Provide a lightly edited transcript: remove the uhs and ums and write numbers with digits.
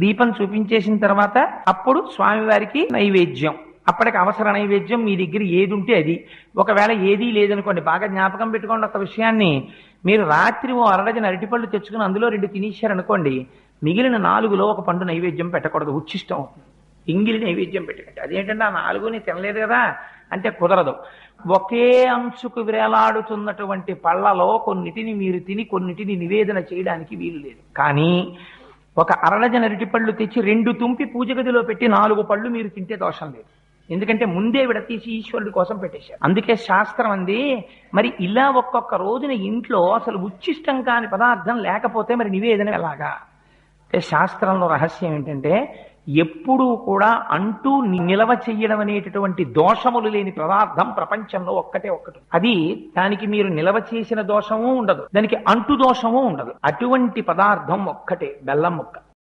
దీపం చూపించేసిన తర్వాత అప్పుడు స్వామివారికి నైవేద్యం. అప్పటికి అవసర నైవేద్యం మీ దగ్గర ఏది ఉంటే అది. ఒకవేళ ఏదీ లేదనుకోండి, బాగా జ్ఞాపకం పెట్టుకోండి ఒక విషయాన్ని. మీరు రాత్రి ఓ అరడజన అరటిపళ్ళు తెచ్చుకుని అందులో 2 తినేశారనుకోండి, మిగిలిన 4లో ఒక పండు నైవేద్యం పెట్టకూడదు, ఉచ్చిష్టం అవుతుంది. ఎంగిలి నైవేద్యం పెట్టకండి. అదేంటంటే ఆ 4ని తినలేదు కదా అంటే కుదరదు. ఒకే అంచుకు వేలాడుతున్నటువంటి పళ్ళలో కొన్నిటిని మీరు తిని కొన్నిటిని నివేదన చేయడానికి వీలు లేదు. కానీ ఒక అరడజన అరటిపళ్ళు తెచ్చి 2 తుంపి పూజ గదిలో పెట్టి 4 పళ్ళు మీరు తింటే దోషం లేదు. ఎందుకంటే ముందే విడతీసి ఈశ్వరుడి కోసం పెట్టేశారు. అందుకే శాస్త్రం అంది, మరి ఇలా ఒక్కొక్క రోజున ఇంట్లో అసలు ఉచ్చిష్టం కాని పదార్థం లేకపోతే మరి నివేదన ఎలాగా అంటే, శాస్త్రంలో రహస్యం ఏంటంటే ఎప్పుడూ కూడా అంటూ నిలవ చెయ్యడం అనేటటువంటి దోషములు లేని పదార్థం ప్రపంచంలో ఒక్కటే ఒక్కటి. అది దానికి మీరు నిలవ చేసిన దోషము ఉండదు, దానికి అంటు దోషము ఉండదు. అటువంటి పదార్థం ఒక్కటే బెల్లం ముక్క.